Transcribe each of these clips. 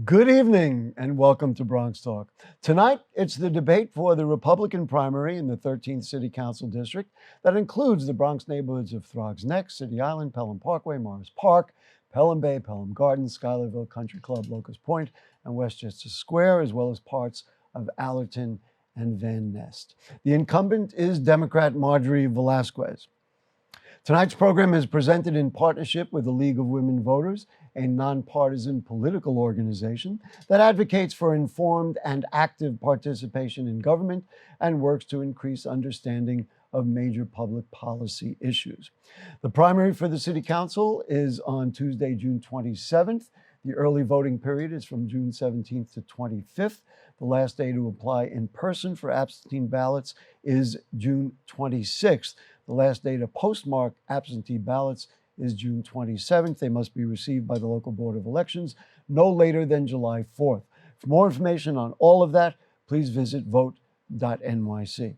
Good evening and welcome to BronxTalk. Tonight, it's the debate for the Republican primary in the 13th City Council District that includes the Bronx neighborhoods of Throgs Neck, City Island, Pelham Parkway, Morris Park, Pelham Bay, Pelham Gardens, Schuylerville Country Club, Locust Point, and Westchester Square, as well as parts of Allerton and Van Nest. The incumbent is Democrat Marjorie Velasquez. Tonight's program is presented in partnership with the League of Women Voters, a nonpartisan political organization that advocates for informed and active participation in government and works to increase understanding of major public policy issues. The primary for the City Council is on Tuesday, June 27th. The early voting period is from June 17th to 25th. The last day to apply in person for absentee ballots is June 26th. The last day to postmark absentee ballots is June 27th. They must be received by the local Board of Elections no later than July 4th. For more information on all of that, please visit vote.nyc.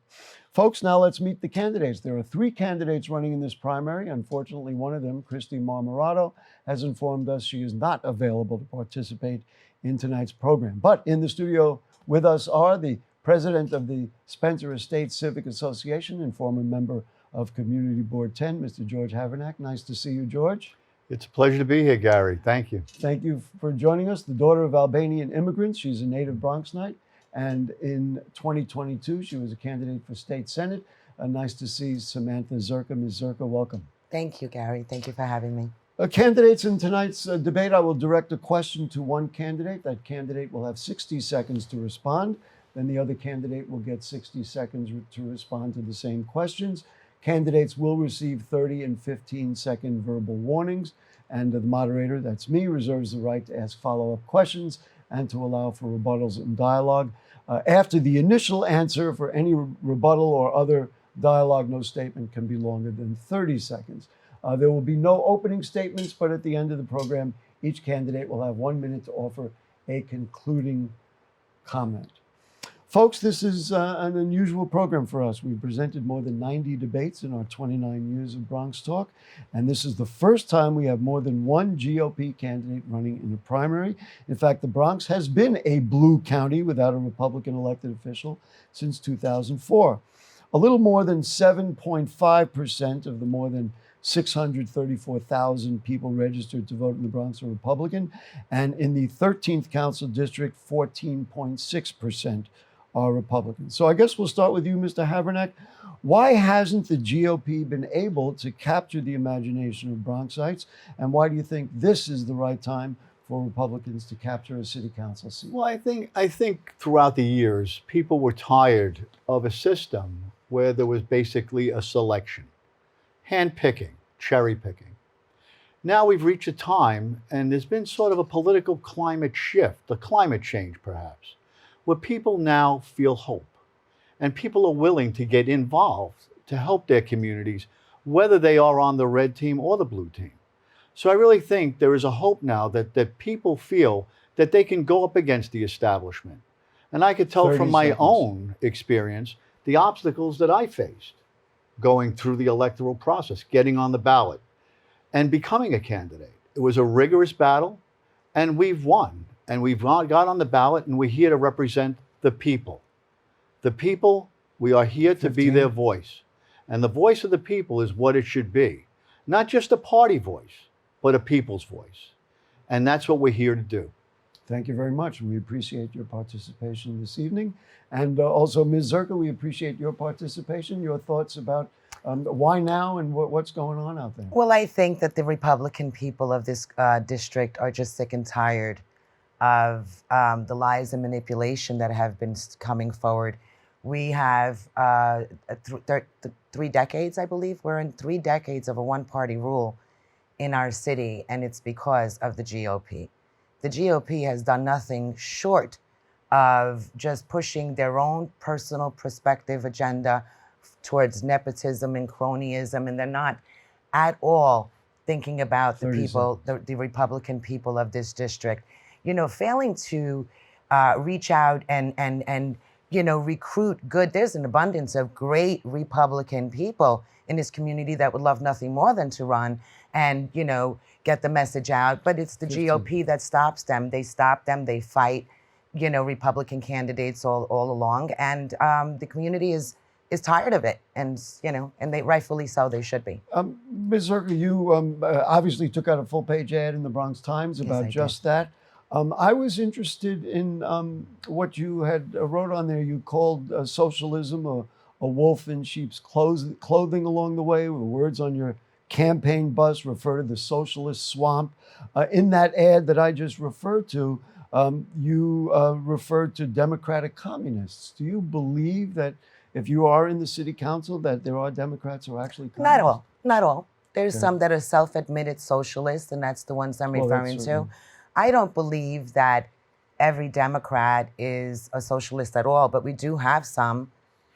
Folks, now let's meet the candidates. There are 3 candidates running in this primary. Unfortunately, one of them, Christy Marmorato, has informed us she is not available to participate in tonight's program. But in the studio with us are the president of the Spencer Estates Civic Association and former member of Community Board 10, Mr. George Havranek. Nice to see you, George. It's a pleasure to be here, Gary. Thank you. Thank you for joining us. The daughter of Albanian immigrants. She's a native Bronxite. And in 2022, she was a candidate for state senate. Nice to see Samantha Zherka. Ms. Zherka, welcome. Thank you, Gary. Thank you for having me. Candidates in tonight's debate, I will direct a question to one candidate. That candidate will have 60 seconds to respond. Then the other candidate will get 60 seconds to respond to the same questions. Candidates will receive 30 and 15-second verbal warnings, and the moderator, that's me, reserves the right to ask follow-up questions and to allow for rebuttals and dialogue. After the initial answer, for any rebuttal or other dialogue, no statement can be longer than 30 seconds. There will be no opening statements, but at the end of the program, each candidate will have 1 minute to offer a concluding comment. Folks, this is an unusual program for us. We've presented more than 90 debates in our 29 years of BronxTalk, and this is the first time we have more than one GOP candidate running in a primary. In fact, the Bronx has been a blue county without a Republican elected official since 2004. A little more than 7.5% of the more than 634,000 people registered to vote in the Bronx are Republican, and in the 13th Council District, 14.6% are Republicans. So I guess we'll start with you, Mr. Havranek. Why hasn't the GOP been able to capture the imagination of Bronxites, and why do you think this is the right time for Republicans to capture a city council seat? Well, I think throughout the years, people were tired of a system where there was basically a selection, hand-picking, cherry-picking. Now we've reached a time, and there's been sort of a political climate shift, a climate change perhaps, where people now feel hope, and people are willing to get involved to help their communities, whether they are on the red team or the blue team. So I really think there is a hope now that people feel that they can go up against the establishment. And I could tell from my own experience the obstacles that I faced going through the electoral process, getting on the ballot, and becoming a candidate. It was a rigorous battle, and we've won. And we've got on the ballot, and we're here to represent the people. The people, we are here to be their voice. And the voice of the people is what it should be. Not just a party voice, but a people's voice. And that's what we're here to do. Thank you very much. We appreciate your participation this evening. And also, Ms. Zherka, we appreciate your participation, your thoughts about why now and what's going on out there. Well, I think that the Republican people of this district are just sick and tired of the lies and manipulation that have been coming forward. We have 3 decades, I believe. We're in 3 decades of a one-party rule in our city, and it's because of the GOP. The GOP has done nothing short of just pushing their own personal perspective agenda towards nepotism and cronyism, and they're not at all thinking about the people, the Republican people of this district. You know, failing to reach out and you know, recruit good. There's an abundance of great Republican people in this community that would love nothing more than to run and, you know, get the message out. But it's the 15. GOP that stops them. They stop them. They fight, Republican candidates all along, and the community is tired of it, and and they rightfully so. They should be. Ms. Zherka, you obviously took out a full-page ad in the Bronx Times about just that. I was interested in what you had wrote on there. You called socialism a wolf in sheep's clothing along the way. The words on your campaign bus refer to the socialist swamp. In that ad that I just referred to, you referred to democratic communists. Do you believe that if you are in the city council that there are Democrats who are actually communists? Not all. There's Okay. some that are self-admitted socialists, and that's the ones I'm Well, that's referring to. certainly- I don't believe that every Democrat is a socialist at all, but we do have some,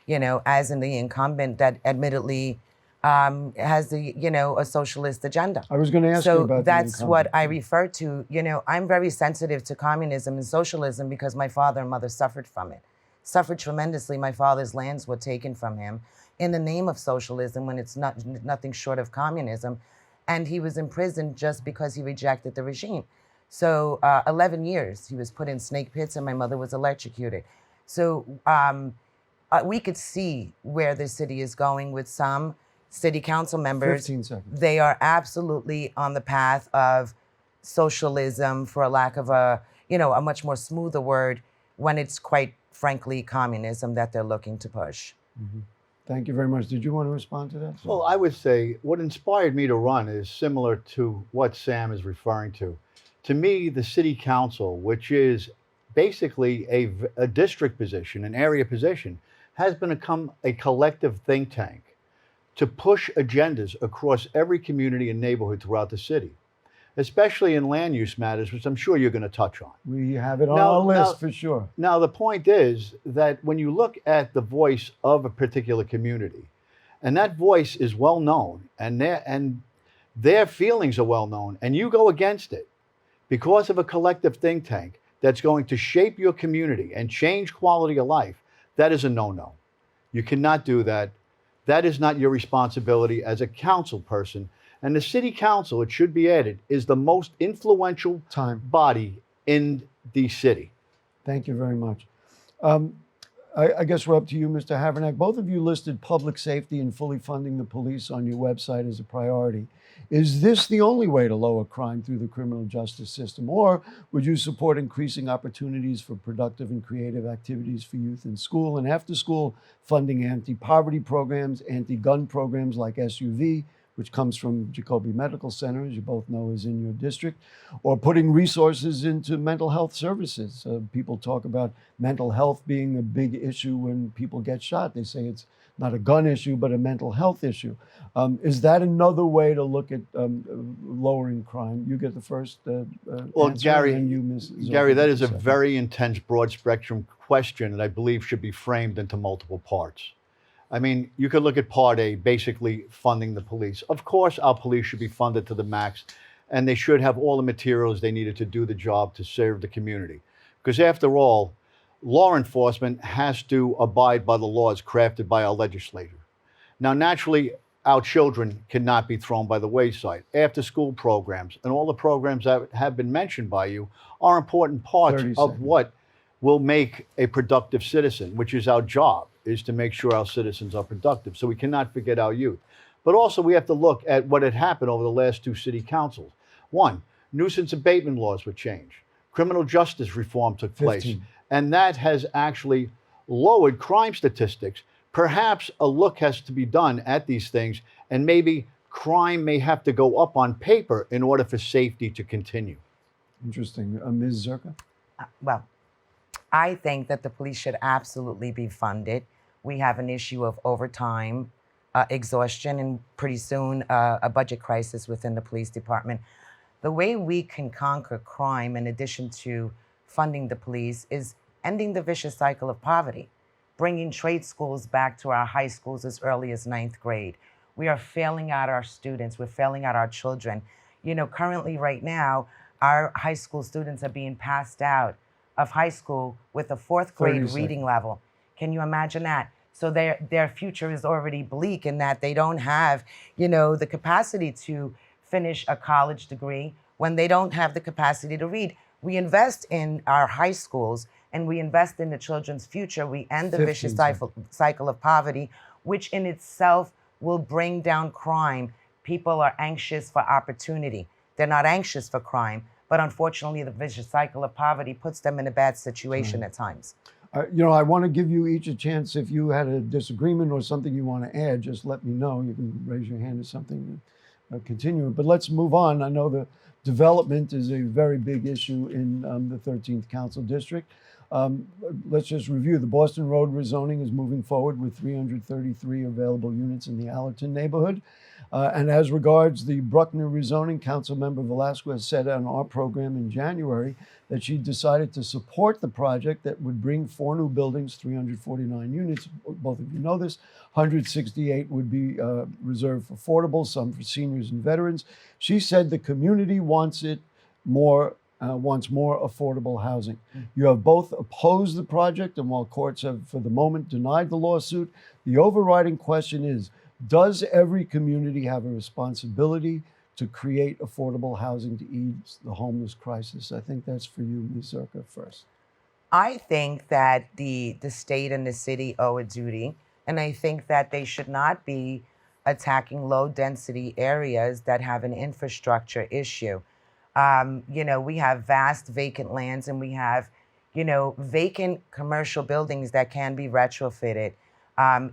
as in the incumbent that admittedly has a socialist agenda. I was going to ask you about So the that's what incumbent. I refer to. I'm very sensitive to communism and socialism because my father and mother suffered from it. Suffered tremendously. My father's lands were taken from him in the name of socialism when it's nothing short of communism. And he was imprisoned just because he rejected the regime. So 11 years, he was put in snake pits and my mother was electrocuted. So we could see where the city is going with some city council members. 15 seconds. They are absolutely on the path of socialism, for a lack of a much more smoother word, when it's quite frankly communism that they're looking to push. Mm-hmm. Thank you very much. Did you want to respond to that? Well, I would say what inspired me to run is similar to what Sam is referring to. To me, the city council, which is basically a district position, an area position, has become a collective think tank to push agendas across every community and neighborhood throughout the city, especially in land use matters, which I'm sure you're going to touch on. We have it on Now- our list now- for sure. Now, the point is that when you look at the voice of a particular community, and that voice is well known, and their feelings are well known, and you go against it because of a collective think tank that's going to shape your community and change quality of life, that is a no-no. You cannot do that. That is not your responsibility as a council person. And the city council, it should be added, is the most influential Time. body in the city. Thank you very much. I guess we're up to you, Mr. Havranek. Both of you listed public safety and fully funding the police on your website as a priority. Is this the only way to lower crime through the criminal justice system? Or would you support increasing opportunities for productive and creative activities for youth in school and after school, funding anti-poverty programs, anti-gun programs like SUV, which comes from Jacoby Medical Center, as you both know is in your district, or putting resources into mental health services? People talk about mental health being a big issue when people get shot. They say it's not a gun issue, but a mental health issue. Is that another way to look at lowering crime? You get the first Well, answer, Gary, and then you, Ms. Zherka, Gary, that get is the a second. very intense, broad spectrum question that I believe should be framed into multiple parts. I mean, you could look at part A, basically funding the police. Of course, our police should be funded to the max, and they should have all the materials they needed to do the job to serve the community. Because after all, law enforcement has to abide by the laws crafted by our legislature. Now, naturally, our children cannot be thrown by the wayside. After school programs and all the programs that have been mentioned by you are important parts 30 of seconds. what will make a productive citizen, which is our job, is to make sure our citizens are productive. So we cannot forget our youth. But also we have to look at what had happened over the last two city councils. One, nuisance abatement laws were changed. Criminal justice reform took place. 15. And that has actually lowered crime statistics. Perhaps a look has to be done at these things, and maybe crime may have to go up on paper in order for safety to continue. Interesting. Ms. Zherka? Well, I think that the police should absolutely be funded. We have an issue of overtime, exhaustion, and pretty soon a budget crisis within the police department. The way we can conquer crime, in addition to funding the police, is ending the vicious cycle of poverty, bringing trade schools back to our high schools as early as 9th grade. We are failing out our students. We're failing out our children. Currently right now, our high school students are being passed out of high school with a 4th grade 30 reading level. Can you imagine that? So their future is already bleak in that they don't have, the capacity to finish a college degree when they don't have the capacity to read. We invest in our high schools and we invest in the children's future. We end the vicious 15 cycle of poverty, which in itself will bring down crime. People are anxious for opportunity. They're not anxious for crime, but unfortunately, the vicious cycle of poverty puts them in a bad situation at times. I want to give you each a chance. If you had a disagreement or something you want to add, just let me know. You can raise your hand or something to continue. But let's move on. I know the development is a very big issue in the 13th Council District. Let's just review. The Boston Road rezoning is moving forward with 333 available units in the Allerton neighborhood. And as regards the Bruckner rezoning, Councilmember Velasquez said on our program in January that she decided to support the project that would bring 4 new buildings, 349 units. Both of you know this. 168 would be reserved for affordable, some for seniors and veterans. She said the community wants more affordable housing. You have both opposed the project, and while courts have, for the moment, denied the lawsuit, the overriding question is, does every community have a responsibility to create affordable housing to ease the homeless crisis? I think that's for you, Ms. Zherka, first. I think that the state and the city owe a duty, and I think that they should not be attacking low-density areas that have an infrastructure issue. We have vast vacant lands, and we have, vacant commercial buildings that can be retrofitted.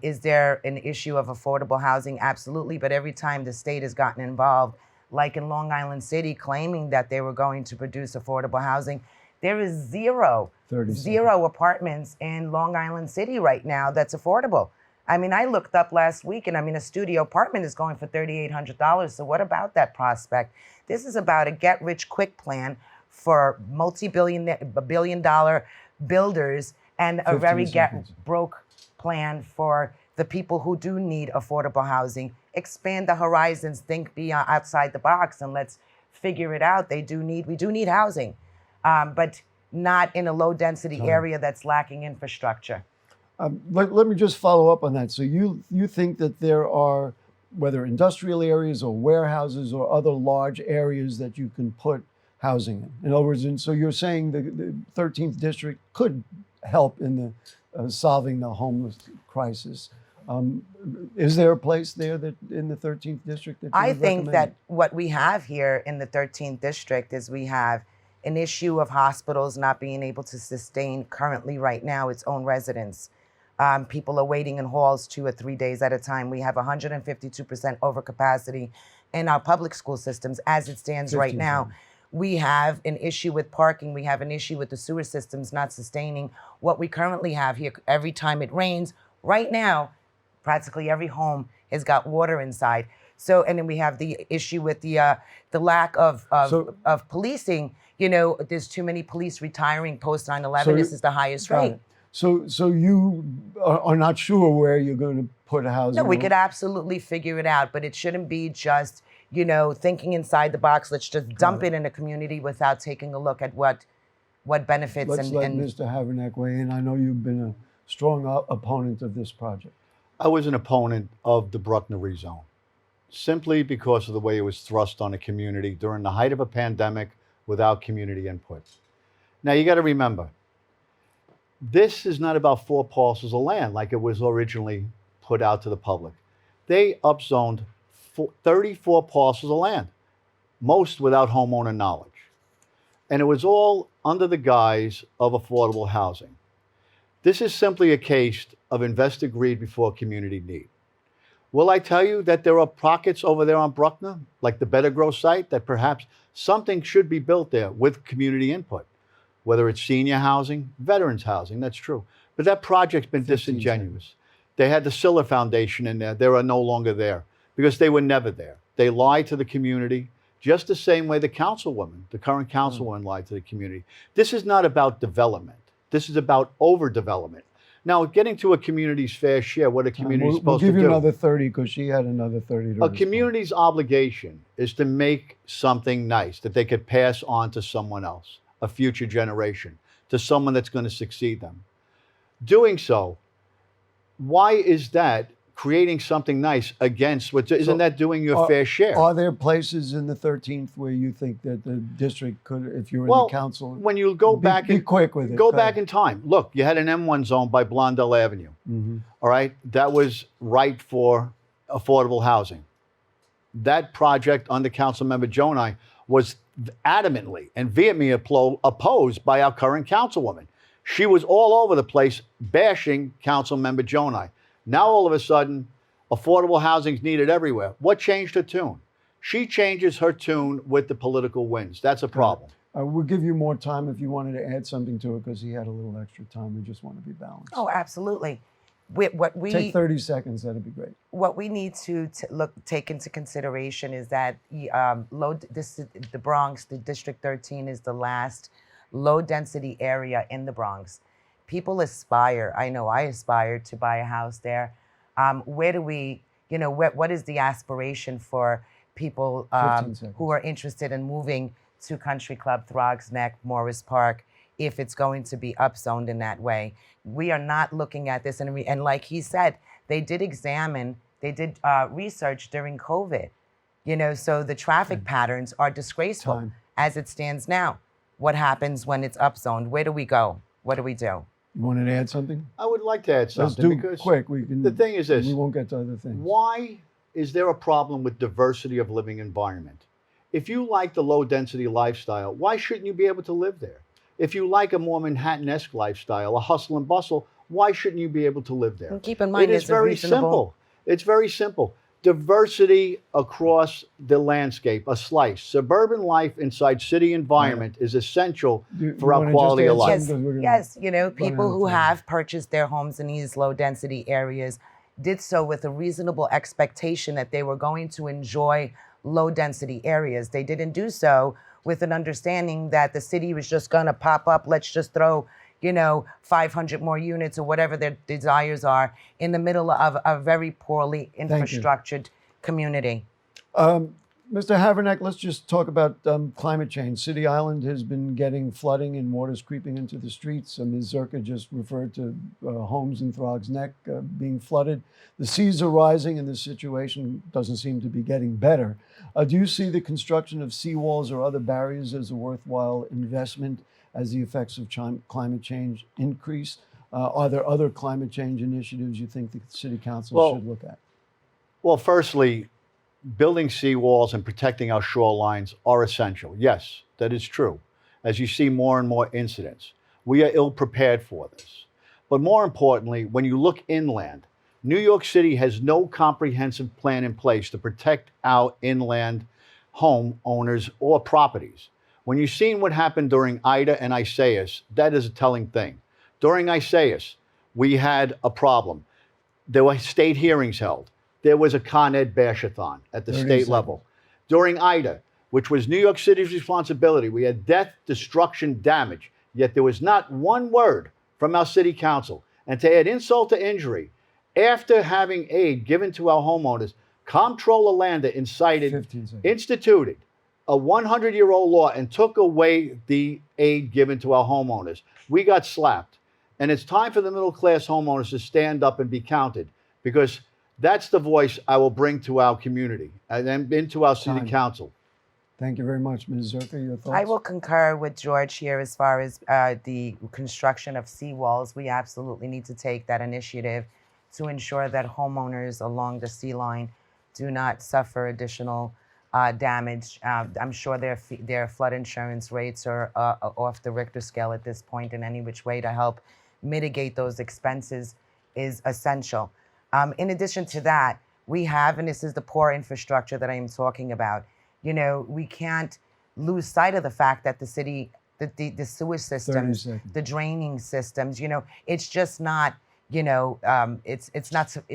Is there an issue of affordable housing? Absolutely. But every time the state has gotten involved, like in Long Island City, claiming that they were going to produce affordable housing, there is zero apartments in Long Island City right now that's affordable. I mean, I looked up last week, and a studio apartment is going for $3,800. So what about that prospect? This is about a get-rich-quick plan for billion-dollar builders and a very get-broke plan for the people who do need affordable housing. Expand the horizons, think beyond outside the box, and let's figure it out. We do need housing, but not in a low-density area that's lacking infrastructure. Let me just follow up on that. So you think that there are, whether industrial areas or warehouses or other large areas that you can put housing in? In other words, and so you're saying the 13th District could help in the solving the homeless crisis. Is there a place there that in the 13th District that you I would think recommend? that what we have here in the 13th District is we have an issue of hospitals not being able to sustain currently right now its own residents. People are waiting in halls 2 or 3 days at a time. We have 152% overcapacity in our public school systems as it stands right now. We have an issue with parking. We have an issue with the sewer systems not sustaining what we currently have here. Every time it rains, right now, practically every home has got water inside. So, and then we have the issue with the lack of policing. There's too many police retiring post 9/11. This is the highest rate. So you are not sure where you're going to put housing? No, we could absolutely figure it out, but it shouldn't be just, thinking inside the box. Let's just dump it in a community without taking a look at what benefits. Let's let Mr. Havranek weigh in. I know you've been a strong opponent of this project. I was an opponent of the Bruckner rezone, simply because of the way it was thrust on a community during the height of a pandemic without community input. Now, you got to remember, this is not about 4 parcels of land like it was originally put out to the public. They upzoned 34 parcels of land, most without homeowner knowledge. And it was all under the guise of affordable housing. This is simply a case of investor greed before community need. Will I tell you that there are pockets over there on Bruckner, like the Better Grow site, that perhaps something should be built there with community input? Whether it's senior housing, veterans housing, that's true. But that project's been disingenuous. They had the Siller Foundation in there. They are no longer there because they were never there. They lied to the community just the same way the current councilwoman lied to the community. This is not about development. This is about overdevelopment. Now, getting to a community's fair share, what a community is supposed to do. We'll give you another 30 because she had another 30 to A community's obligation is to make something nice that they could pass on to someone else, a future generation, to someone that's going to succeed them. Doing so, why is that creating something nice against what isn't that doing your fair share? Are there places in the 13th where you think that the district could, if you were in the council, when you go back be and quick with it? Go back in time. Look, you had an M1 zone by Blondell Avenue. All right, that was right for affordable housing. That project under Councilmember Jonai was adamantly and vehemently opposed by our current councilwoman. She was all over the place bashing Councilmember Jonai. Now all of a sudden, affordable housing is needed everywhere. What changed her tune? She changes her tune with the political winds. That's a problem. We'll give you more time if you wanted to add something to it because he had a little extra time. We just want to be balanced. Oh, absolutely. Take 30 seconds. That'd be great. What we need to take into consideration is that the Bronx, the District 13, is the last low-density area in the Bronx. People aspire. I know I aspired to buy a house there. Where do we? What is the aspiration for people who are interested in moving to Country Club, Throgs Neck, Morris Park, if it's going to be upzoned in that way? We are not looking at this, and like he said, they did research during COVID, so the traffic patterns are disgraceful as it stands now. What happens when it's upzoned? Where do we go? What do we do? You wanted to add something? I would like to add something. Let's do because quick. The thing is this. We won't get to other things. Why is there a problem with diversity of living environment? If you like the low-density lifestyle, why shouldn't you be able to live there? If you like a more Manhattan-esque lifestyle, a hustle and bustle, why shouldn't you be able to live there? And keep in mind, it's very simple. It's very simple. Diversity across the landscape, a slice. Suburban life inside city environment is essential for our quality of life. Yes, people who have purchased their homes in these low-density areas did so with a reasonable expectation that they were going to enjoy low-density areas. They didn't do so with an understanding that the city was just going to pop up. Let's just throw 500 more units or whatever their desires are in the middle of a very poorly infrastructured community. Mr. Havranek, let's just talk about climate change. City Island has been getting flooding and water's creeping into the streets. Ms. Zherka just referred to homes in Throgs Neck being flooded. The seas are rising and the situation doesn't seem to be getting better. Do you see the construction of seawalls or other barriers as a worthwhile investment as the effects of climate change increase? Are there other climate change initiatives you think the City Council should look at? Well, firstly, building seawalls and protecting our shorelines are essential. Yes, that is true. As you see more and more incidents, we are ill prepared for this. But more importantly, when you look inland, New York City has no comprehensive plan in place to protect our inland homeowners or properties. When you've seen what happened during Ida and Isaias, that is a telling thing. During Isaias, we had a problem. There were state hearings held. There was a Con Ed Bashathon at the state level. During Ida, which was New York City's responsibility, we had death, destruction, damage, yet there was not one word from our city council. And to add insult to injury, after having aid given to our homeowners, Comptroller Lander instituted a 100-year-old law and took away the aid given to our homeowners. We got slapped. And it's time for the middle-class homeowners to stand up and be counted, because that's the voice I will bring to our community and into our city council. Thank you very much. Ms. Zherka, your thoughts? I will concur with George here as far as the construction of seawalls. We absolutely need to take that initiative to ensure that homeowners along the sea line do not suffer additional damage. I'm sure their flood insurance rates are off the Richter scale at this point, and any which way to help mitigate those expenses is essential. In addition to that, we have, and this is the poor infrastructure that I am talking about, we can't lose sight of the fact that the city, the sewer systems, the draining systems, it's just not, it's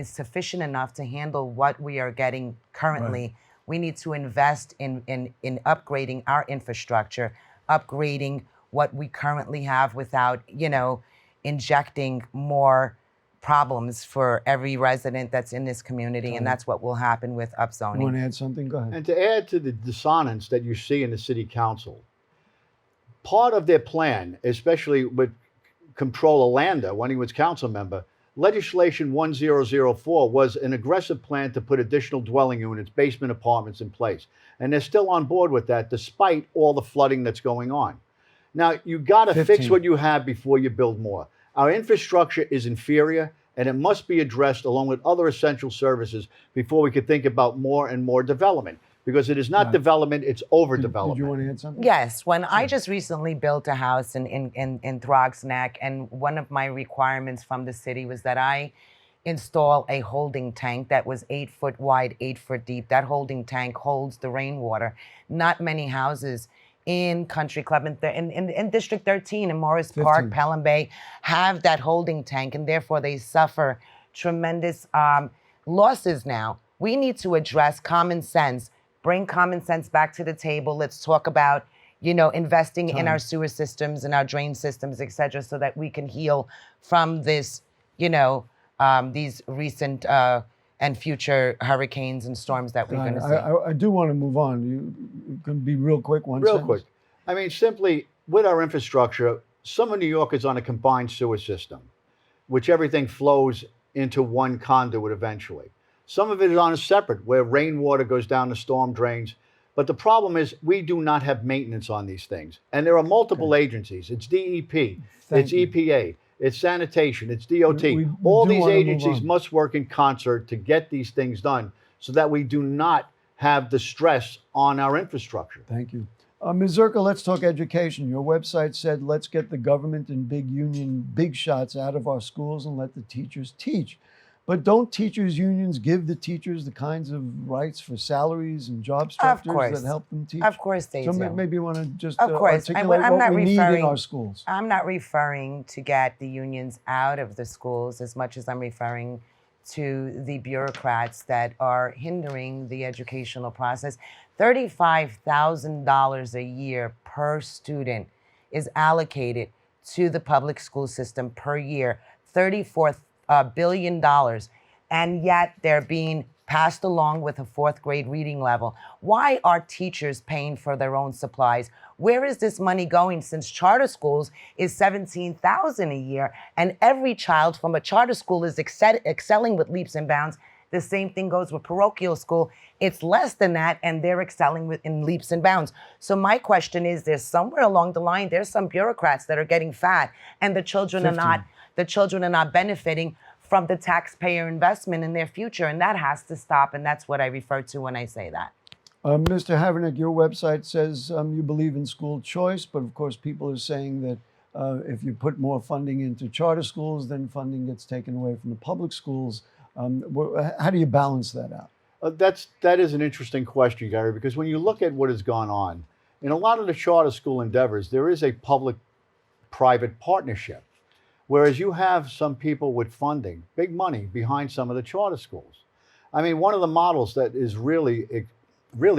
sufficient enough to handle what we are getting currently. Right. We need to invest in upgrading our infrastructure, upgrading what we currently have without, injecting more problems for every resident that's in this community, and that's what will happen with upzoning. You want to add something? Go ahead. And to add to the dissonance that you see in the city council, part of their plan, especially with Comptroller Lander when he was council member, Legislation 1004 was an aggressive plan to put additional dwelling units, basement apartments in place. And they're still on board with that despite all the flooding that's going on. Now, you got to fix 15. what you have before you build more. Our infrastructure is inferior, and it must be addressed along with other essential services before we could think about more and more development. Because it is not development, it's overdevelopment. Did you want to add something? Yes, when I just recently built a house in Throgs Neck, and one of my requirements from the city was that I install a holding tank that was 8 foot wide, 8 foot deep. That holding tank holds the rainwater. Not many houses in Country Club in District 13 in Morris 15. Park, Pelham Bay have that holding tank, and therefore they suffer tremendous losses now. We need to address common sense. Bring common sense back to the table. Let's talk about, investing in our sewer systems and our drain systems, et cetera, so that we can heal from this, these recent and future hurricanes and storms that we're going to see. I do want to move on. You can be real quick. Real quick. I mean, simply with our infrastructure, some of New York is on a combined sewer system, which everything flows into one conduit eventually. Some of it is on a separate, where rainwater goes down the storm drains. But the problem is we do not have maintenance on these things. And there are multiple agencies. It's DEP, it's EPA, it's sanitation, it's DOT. All these agencies must work in concert to get these things done so that we do not have the stress on our infrastructure. Thank you. Ms. Zherka, let's talk education. Your website said, let's get the government and big union big shots out of our schools and let the teachers teach. But don't teachers' unions give the teachers the kinds of rights for salaries and job structures that help them teach? Of course they do. So maybe you want to just articulate what we need in our schools. I'm not referring to get the unions out of the schools as much as I'm referring to the bureaucrats that are hindering the educational process. $35,000 a year per student is allocated to the public school system per year. $34 billion, and yet they're being passed along with a 4th grade reading level. Why are teachers paying for their own supplies? Where is this money going, since charter schools is $17,000 a year, and every child from a charter school is excelling with leaps and bounds? The same thing goes with parochial school. It's less than that, and they're excelling in leaps and bounds. So my question is, there's somewhere along the line, there's some bureaucrats that are getting fat, and the children are not benefiting from the taxpayer investment in their future, and that has to stop, and that's what I refer to when I say that. Mr. Havranek, your website says you believe in school choice, but of course people are saying that if you put more funding into charter schools, then funding gets taken away from the public schools. How do you balance that out? That is an interesting question, Gary, because when you look at what has gone on, in a lot of the charter school endeavors, there is a public-private partnership. Whereas you have some people with funding, big money behind some of the charter schools. I mean, one of the models that is really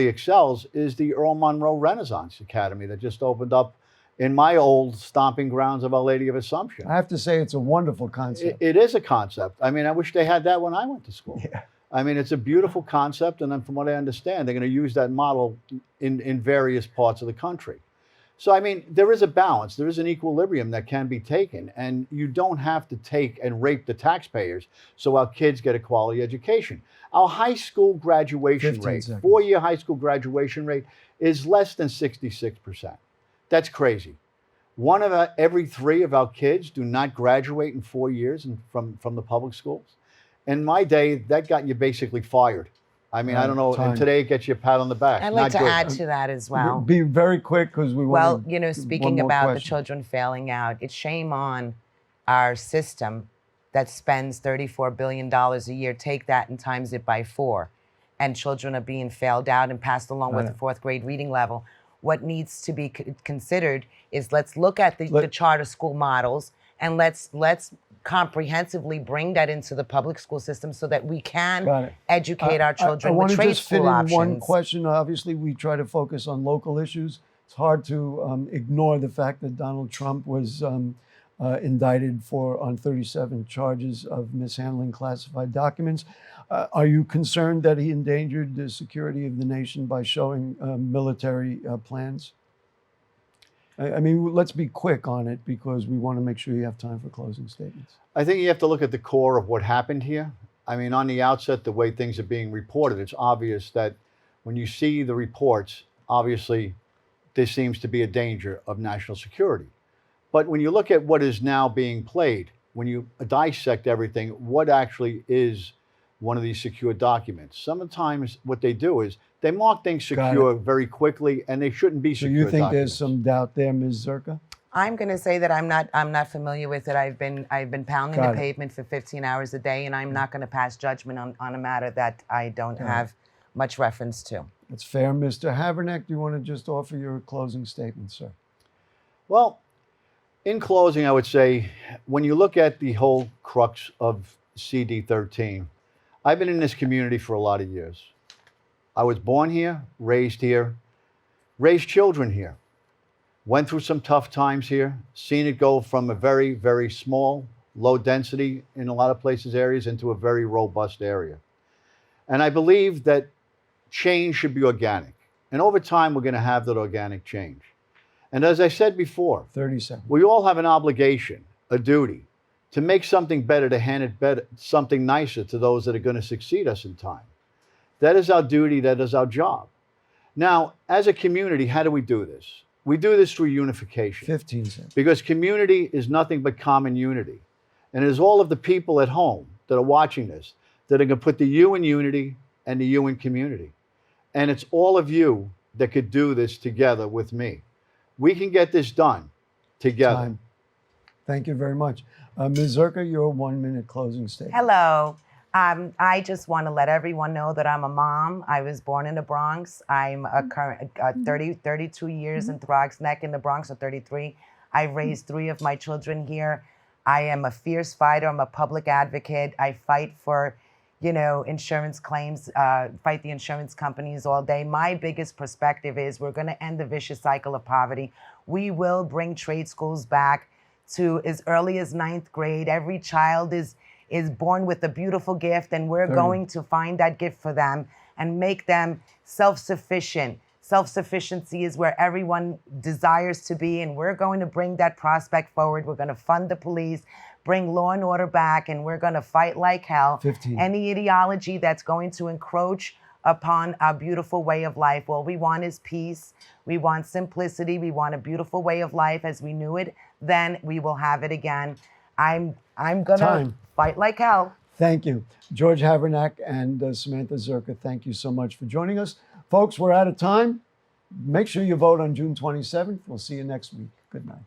excels is the Earl Monroe Renaissance Academy that just opened up in my old stomping grounds of Our Lady of Assumption. I have to say it's a wonderful concept. It is a concept. I mean, I wish they had that when I went to school. Yeah. I mean, it's a beautiful concept, and then from what I understand, they're going to use that model in various parts of the country. So, I mean, there is a balance. There is an equilibrium that can be taken, and you don't have to take and rape the taxpayers so our kids get a quality education. Our high school graduation rate, 4-year high school graduation rate, is less than 66%. That's crazy. One of every 3 of our kids do not graduate in 4 years from the public schools. In my day, that got you basically fired. I mean, I don't know. And today it gets you a pat on the back. I'd like to add to that as well. Be very quick because we want to. Well, speaking about the children failing out, it's shame on our system that spends $34 billion a year. Take that and times it by 4. And children are being failed out and passed along with a 4th grade reading level. What needs to be considered is let's look at the charter school models, and let's comprehensively bring that into the public school system so that we can educate our children with trade school options. I want to just fit in one question. Obviously, we try to focus on local issues. It's hard to ignore the fact that Donald Trump was indicted on 37 charges of mishandling classified documents. Are you concerned that he endangered the security of the nation by showing military plans? I mean, let's be quick on it because we want to make sure you have time for closing statements. I think you have to look at the core of what happened here. I mean, on the outset, the way things are being reported, it's obvious that when you see the reports, obviously, there seems to be a danger of national security. But when you look at what is now being played, when you dissect everything, what actually is one of these secure documents? Sometimes what they do is they mark things secure very quickly, and they shouldn't be So secure you think documents. there's some doubt there, Ms. Zherka? I'm going to say that I'm not familiar with it. I've been pounding the pavement for 15 hours a day, and I'm not going to pass judgment on a matter that I don't have much reference to. That's fair. Mr. Havranek, do you want to just offer your closing statement, sir? Well, in closing, I would say when you look at the whole crux of CD13, I've been in this community for a lot of years. I was born here, raised children here, went through some tough times here, seen it go from a very, very small, low density in a lot of places, areas, into a very robust area. And I believe that change should be organic. And over time, we're going to have that organic change. And as I said before, 30 seconds. We all have an obligation, a duty, to make something better, to hand it better, something nicer to those that are going to succeed us in time. That is our duty. That is our job. Now, as a community, how do we do this? We do this through unification. 15 seconds. Because community is nothing but common unity. And it is all of the people at home that are watching this that are going to put the you in unity and the you in community. And it's all of you that could do this together with me. We can get this done together. Time. Thank you very much. Ms. Zherka, your 1 minute closing statement. Hello. I just want to let everyone know that I'm a mom. I was born in the Bronx. I'm a current 32 years in Throgs Neck in the Bronx, or 33. I raised 3 of my children here. I am a fierce fighter. I'm a public advocate. I fight for, insurance claims, fight the insurance companies all day. My biggest perspective is we're going to end the vicious cycle of poverty. We will bring trade schools back to as early as 9th grade. Every child is born with a beautiful gift, and we're going to find that gift for them and make them self-sufficient. Self-sufficiency is where everyone desires to be, and we're going to bring that prospect forward. We're going to fund the police, bring law and order back, and we're going to fight like hell. 15. Any ideology that's going to encroach upon our beautiful way of life. All we want is peace. We want simplicity. We want a beautiful way of life as we knew it. Then we will have it again. I'm going to fight like hell. Thank you. George Havranek and Samantha Zherka, thank you so much for joining us. Folks, we're out of time. Make sure you vote on June 27th. We'll see you next week. Good night.